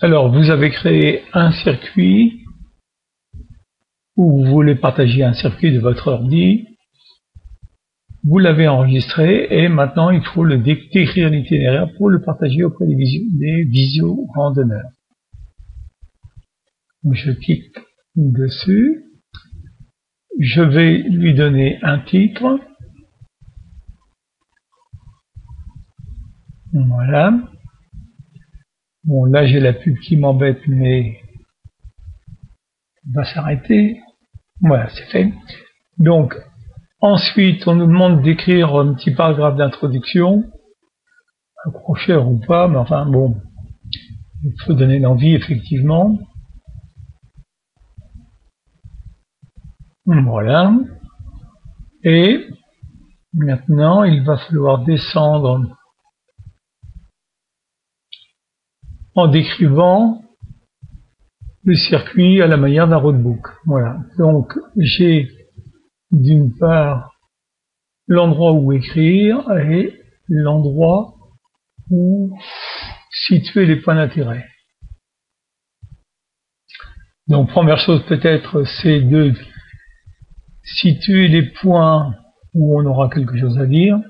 Alors, vous avez créé un circuit, ou vous voulez partager un circuit de votre ordi, vous l'avez enregistré, et maintenant il faut le décrire l'itinéraire pour le partager auprès des visio-randonneurs. Je clique dessus, je vais lui donner un titre, voilà. Bon, là j'ai la pub qui m'embête, mais on va s'arrêter. Voilà, c'est fait. Donc, ensuite, on nous demande d'écrire un petit paragraphe d'introduction, accrocheur ou pas, mais enfin bon, il faut donner l'envie effectivement. Voilà. Et maintenant, il va falloir descendre en décrivant le circuit à la manière d'un roadbook. Voilà. Donc, j'ai d'une part l'endroit où écrire et l'endroit où situer les points d'intérêt. Donc, première chose peut-être, c'est de situer les points où on aura quelque chose à dire.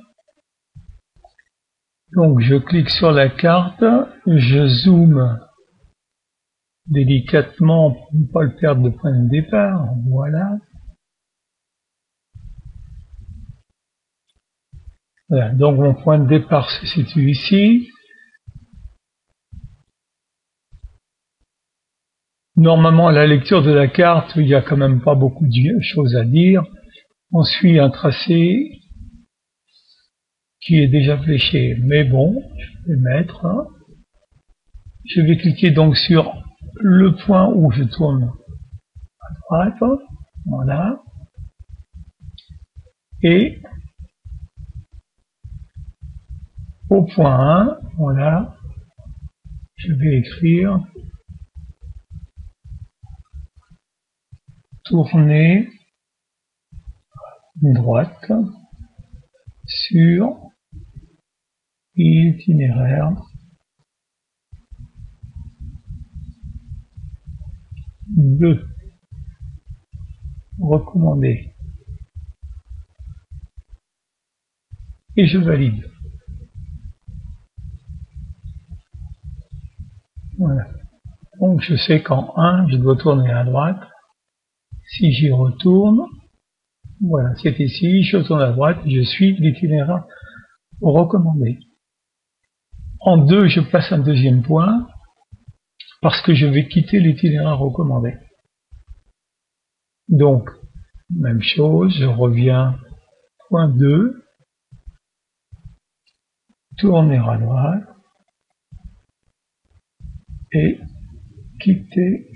Donc, je clique sur la carte, je zoome délicatement pour ne pas le perdre de point de départ. Voilà. Voilà. Donc, mon point de départ se situe ici. Normalement, à la lecture de la carte, il n'y a quand même pas beaucoup de choses à dire. On suit un tracé qui est déjà fléché. Mais bon, je vais mettre. Je vais cliquer donc sur le point où je tourne à droite. Voilà. Et au point 1, voilà, je vais écrire tourner droite sur itinéraire 2 recommandé et je valide. Voilà. Donc je sais qu'en 1 je dois tourner à droite. Si j'y retourne, voilà, c'est ici, je tourne à droite, je suis l'itinéraire recommandé. En 2, je passe un deuxième point parce que je vais quitter l'itinéraire recommandé. Donc, même chose, je reviens point 2, tourner à droite et quitter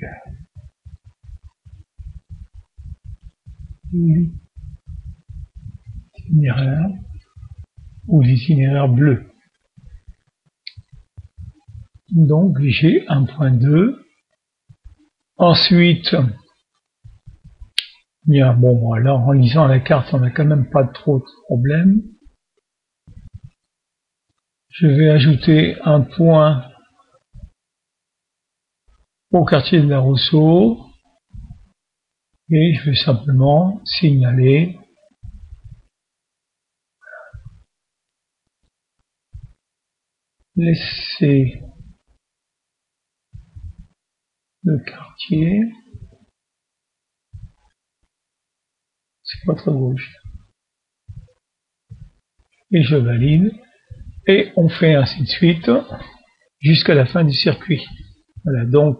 l'itinéraire ou l'itinéraire bleu. Donc j'ai un point 2. Ensuite, bien, bon, alors en lisant la carte, on n'a quand même pas trop de problème. Je vais ajouter un point au quartier de la Rousseau et je vais simplement signaler laisser le quartier, c'est pas très gauche, et je valide, et on fait ainsi de suite jusqu'à la fin du circuit. Voilà, donc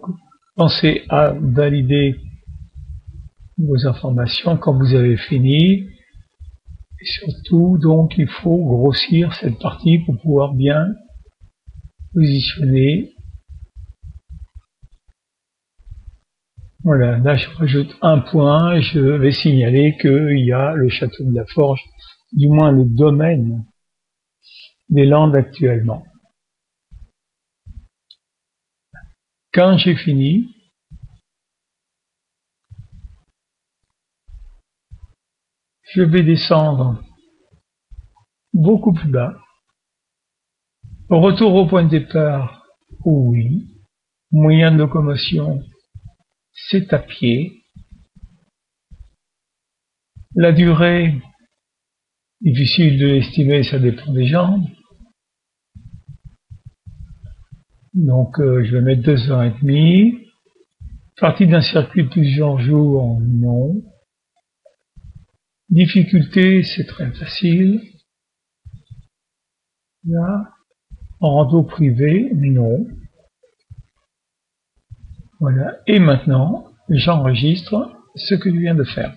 pensez à valider vos informations quand vous avez fini, et surtout donc il faut grossir cette partie pour pouvoir bien positionner. Voilà, là je rajoute un point, je vais signaler qu'il y a le château de la Forge, du moins le domaine des Landes actuellement. Quand j'ai fini, je vais descendre beaucoup plus bas. Retour au point de départ, oui. Moyen de locomotion, c'est à pied. La durée, difficile de l'estimer, ça dépend des gens. Donc je vais mettre 2h30. Partie d'un circuit plusieurs jours, non. Difficulté, c'est très facile. Là, en rando privé, non. Voilà. Et maintenant, j'enregistre ce que je viens de faire.